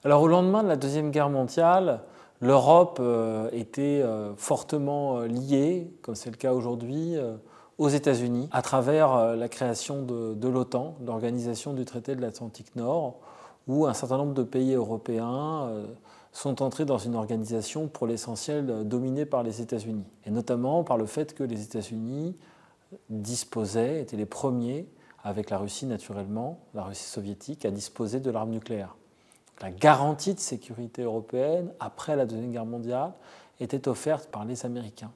Alors au lendemain de la Deuxième Guerre mondiale, l'Europe était fortement liée, comme c'est le cas aujourd'hui, aux États-Unis, à travers la création de l'OTAN, l'Organisation du traité de l'Atlantique Nord, où un certain nombre de pays européens sont entrés dans une organisation pour l'essentiel dominée par les États-Unis, et notamment par le fait que les États-Unis étaient les premiers, avec la Russie naturellement, la Russie soviétique, à disposer de l'arme nucléaire. La garantie de sécurité européenne, après la Deuxième Guerre mondiale, était offerte par les Américains.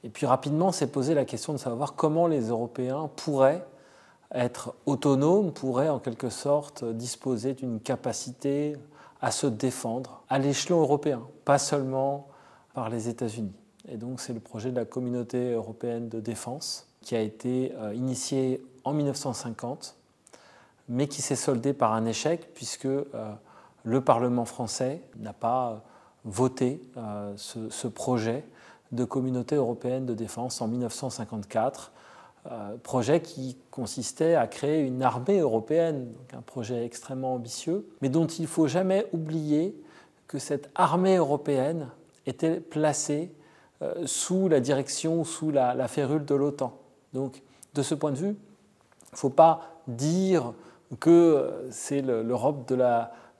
Et puis rapidement s'est posée la question de savoir comment les Européens pourraient être autonomes, pourraient en quelque sorte disposer d'une capacité à se défendre à l'échelon européen, pas seulement par les États-Unis. Et donc c'est le projet de la Communauté européenne de défense qui a été initié en 1950, mais qui s'est soldé par un échec puisque le Parlement français n'a pas voté ce projet de Communauté européenne de défense en 1954, projet qui consistait à créer une armée européenne, donc un projet extrêmement ambitieux, mais dont il ne faut jamais oublier que cette armée européenne était placée sous la direction, sous la férule de l'OTAN. Donc, de ce point de vue, il ne faut pas dire que c'est l'Europe de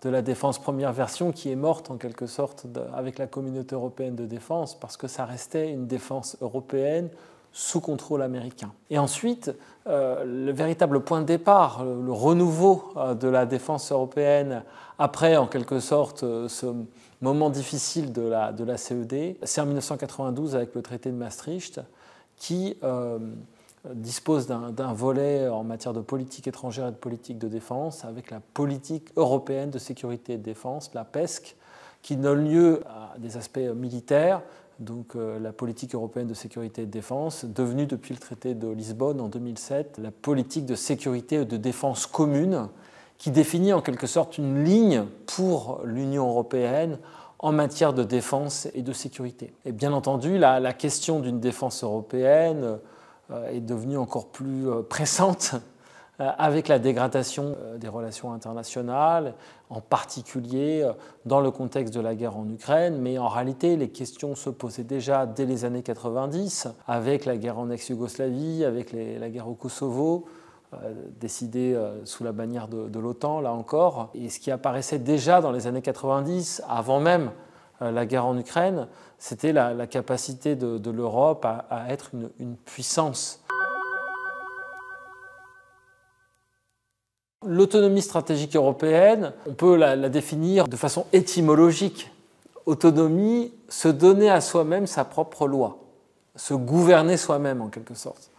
la défense première version qui est morte en quelque sorte avec la Communauté européenne de défense, parce que ça restait une défense européenne sous contrôle américain. Et ensuite, le véritable point de départ, le renouveau de la défense européenne, après en quelque sorte ce moment difficile de la CED, c'est en 1992 avec le traité de Maastricht qui dispose d'un volet en matière de politique étrangère et de politique de défense avec la politique européenne de sécurité et de défense, la PESC, qui donne lieu à des aspects militaires, donc la politique européenne de sécurité et de défense, devenue depuis le traité de Lisbonne en 2007 la politique de sécurité et de défense commune, qui définit en quelque sorte une ligne pour l'Union européenne en matière de défense et de sécurité. Et bien entendu, la question d'une défense européenne est devenue encore plus pressante avec la dégradation des relations internationales, en particulier dans le contexte de la guerre en Ukraine, mais en réalité les questions se posaient déjà dès les années 90, avec la guerre en ex-Yougoslavie, avec la guerre au Kosovo, décidée sous la bannière de l'OTAN, là encore. Et ce qui apparaissait déjà dans les années 90, avant même la guerre en Ukraine, c'était la capacité de l'Europe à être une puissance. L'autonomie stratégique européenne, on peut la définir de façon étymologique. Autonomie, se donner à soi-même sa propre loi, se gouverner soi-même en quelque sorte.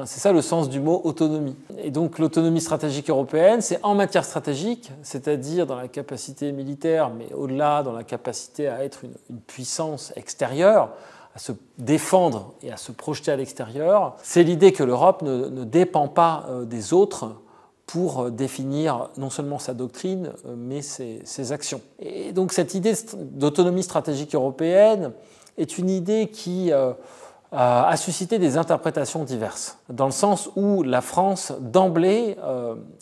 C'est ça le sens du mot autonomie. Et donc l'autonomie stratégique européenne, c'est en matière stratégique, c'est-à-dire dans la capacité militaire, mais au-delà, dans la capacité à être une puissance extérieure, à se défendre et à se projeter à l'extérieur. C'est l'idée que l'Europe ne dépend pas des autres pour définir non seulement sa doctrine, mais ses actions. Et donc cette idée d'autonomie stratégique européenne est une idée qui a suscité des interprétations diverses, dans le sens où la France, d'emblée,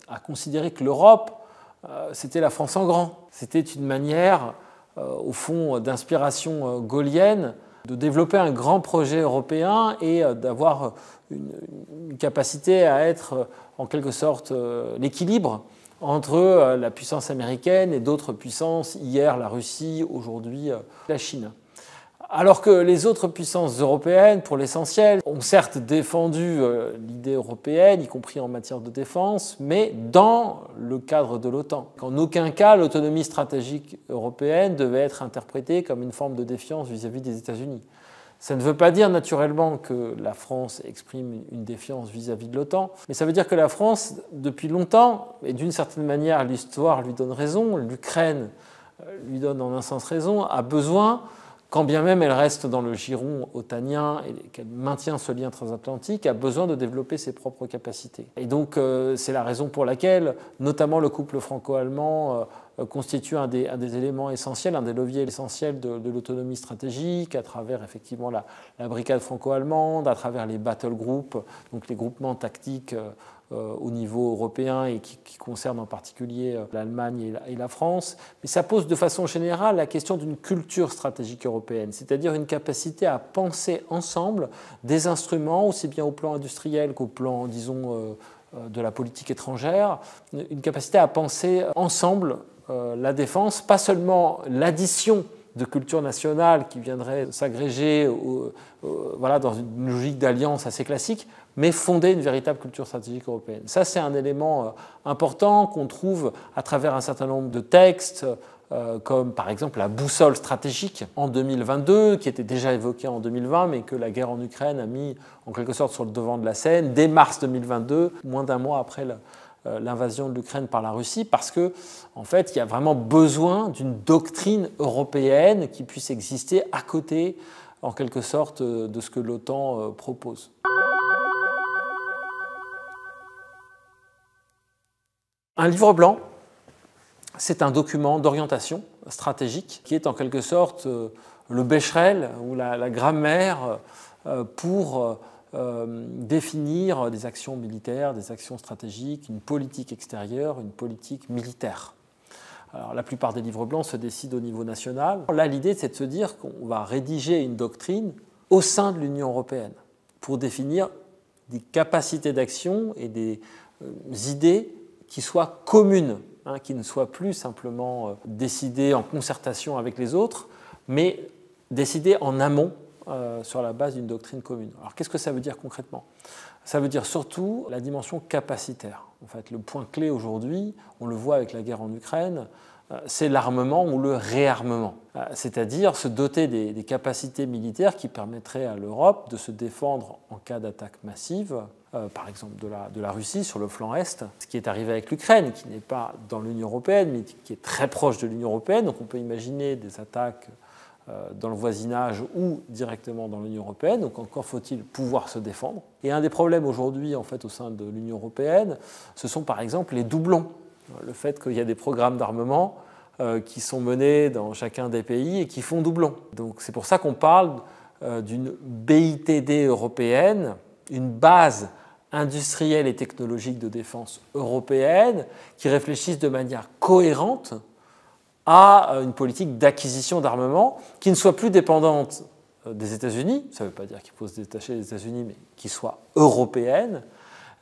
a considéré que l'Europe, c'était la France en grand. C'était une manière, au fond, d'inspiration gaullienne, de développer un grand projet européen et d'avoir une capacité à être, en quelque sorte, l'équilibre entre la puissance américaine et d'autres puissances, hier la Russie, aujourd'hui la Chine. Alors que les autres puissances européennes, pour l'essentiel, ont certes défendu l'idée européenne, y compris en matière de défense, mais dans le cadre de l'OTAN. En aucun cas, l'autonomie stratégique européenne devait être interprétée comme une forme de défiance vis-à-vis des États-Unis. Ça ne veut pas dire naturellement que la France exprime une défiance vis-à-vis de l'OTAN, mais ça veut dire que la France, depuis longtemps, et d'une certaine manière l'histoire lui donne raison, l'Ukraine lui donne en un sens raison, a besoin, quand bien même elle reste dans le giron otanien et qu'elle maintient ce lien transatlantique, a besoin de développer ses propres capacités. Et donc c'est la raison pour laquelle, notamment le couple franco-allemand constitue un des éléments essentiels, un des leviers essentiels de l'autonomie stratégique, à travers effectivement la brigade franco-allemande, à travers les battle groups, donc les groupements tactiques au niveau européen et qui concerne en particulier l'Allemagne et la France, mais ça pose de façon générale la question d'une culture stratégique européenne, c'est-à-dire une capacité à penser ensemble des instruments, aussi bien au plan industriel qu'au plan, disons, de la politique étrangère, une capacité à penser ensemble la défense, pas seulement l'addition de culture nationale qui viendrait s'agréger voilà, dans une logique d'alliance assez classique, mais fonder une véritable culture stratégique européenne. Ça, c'est un élément important qu'on trouve à travers un certain nombre de textes, comme par exemple la boussole stratégique en 2022, qui était déjà évoquée en 2020, mais que la guerre en Ukraine a mis en quelque sorte sur le devant de la scène dès mars 2022, moins d'un mois après l'invasion de l'Ukraine par la Russie, parce que en fait, il y a vraiment besoin d'une doctrine européenne qui puisse exister à côté, en quelque sorte, de ce que l'OTAN propose. Un livre blanc, c'est un document d'orientation stratégique qui est en quelque sorte le Becherel ou la grammaire pour définir des actions militaires, des actions stratégiques, une politique extérieure, une politique militaire. Alors, la plupart des livres blancs se décident au niveau national. Là, l'idée, c'est de se dire qu'on va rédiger une doctrine au sein de l'Union européenne pour définir des capacités d'action et des idées qui soient communes, hein, qui ne soient plus simplement décidées en concertation avec les autres, mais décidées en amont sur la base d'une doctrine commune. Alors qu'est-ce que ça veut dire concrètement ? Ça veut dire surtout la dimension capacitaire. En fait, le point clé aujourd'hui, on le voit avec la guerre en Ukraine, c'est l'armement ou le réarmement, c'est-à-dire se doter des capacités militaires qui permettraient à l'Europe de se défendre en cas d'attaque massive, par exemple de la Russie sur le flanc Est, ce qui est arrivé avec l'Ukraine, qui n'est pas dans l'Union européenne, mais qui est très proche de l'Union européenne, donc on peut imaginer des attaques dans le voisinage ou directement dans l'Union européenne, donc encore faut-il pouvoir se défendre. Et un des problèmes aujourd'hui en fait, au sein de l'Union européenne, ce sont par exemple les doublons. Le fait qu'il y a des programmes d'armement qui sont menés dans chacun des pays et qui font doublon. Donc c'est pour ça qu'on parle d'une BITD européenne, une base industrielle et technologique de défense européenne qui réfléchisse de manière cohérente à une politique d'acquisition d'armement qui ne soit plus dépendante des États-Unis, ça ne veut pas dire qu'il faut se détacher des États-Unis, mais qui soit européenne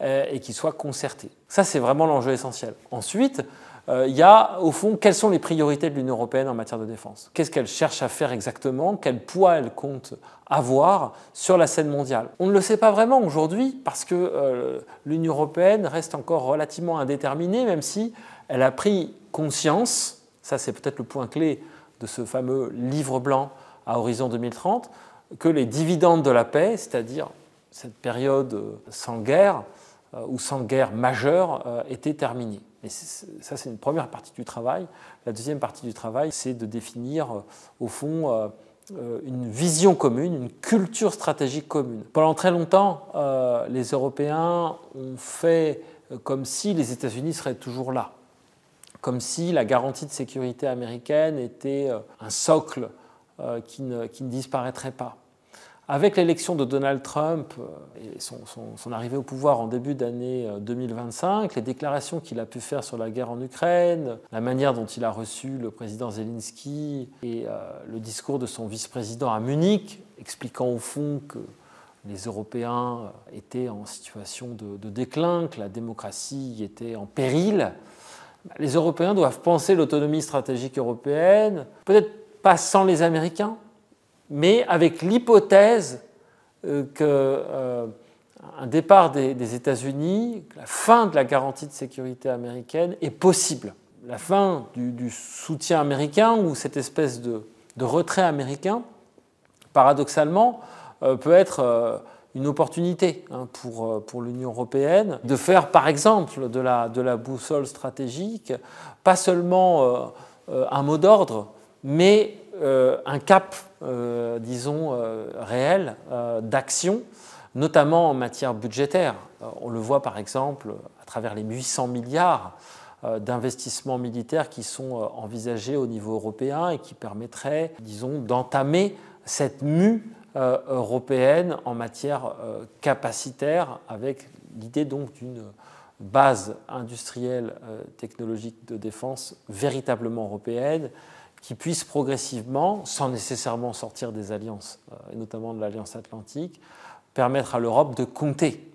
et qui soit concertée. Ça, c'est vraiment l'enjeu essentiel. Ensuite, il y a, au fond, quelles sont les priorités de l'Union européenne en matière de défense ? Qu'est-ce qu'elle cherche à faire exactement ? Quel poids elle compte avoir sur la scène mondiale ? On ne le sait pas vraiment aujourd'hui parce que l'Union européenne reste encore relativement indéterminée, même si elle a pris conscience, ça c'est peut-être le point clé de ce fameux livre blanc à horizon 2030, que les dividendes de la paix, c'est-à-dire cette période sans guerre ou sans guerre majeure, étaient terminés. Et ça, c'est une première partie du travail. La deuxième partie du travail, c'est de définir, au fond, une vision commune, une culture stratégique commune. Pendant très longtemps, les Européens ont fait comme si les États-Unis seraient toujours là, comme si la garantie de sécurité américaine était un socle qui ne disparaîtrait pas. Avec l'élection de Donald Trump et son arrivée au pouvoir en début d'année 2025, les déclarations qu'il a pu faire sur la guerre en Ukraine, la manière dont il a reçu le président Zelensky et le discours de son vice-président à Munich, expliquant au fond que les Européens étaient en situation de déclin, que la démocratie était en péril, les Européens doivent penser l'autonomie stratégique européenne, peut-être pas sans les Américains, mais avec l'hypothèse qu'un départ des États-Unis, la fin de la garantie de sécurité américaine est possible. La fin du soutien américain ou cette espèce de retrait américain, paradoxalement, peut être une opportunité pour l'Union européenne de faire, par exemple, de la boussole stratégique, pas seulement un mot d'ordre, mais un cap, disons, réel d'action, notamment en matière budgétaire. On le voit par exemple à travers les 800 milliards d'investissements militaires qui sont envisagés au niveau européen et qui permettraient, disons, d'entamer cette mue européenne en matière capacitaire avec l'idée donc d'une base industrielle technologique de défense véritablement européenne qui puisse progressivement, sans nécessairement sortir des alliances, et notamment de l'Alliance Atlantique, permettre à l'Europe de compter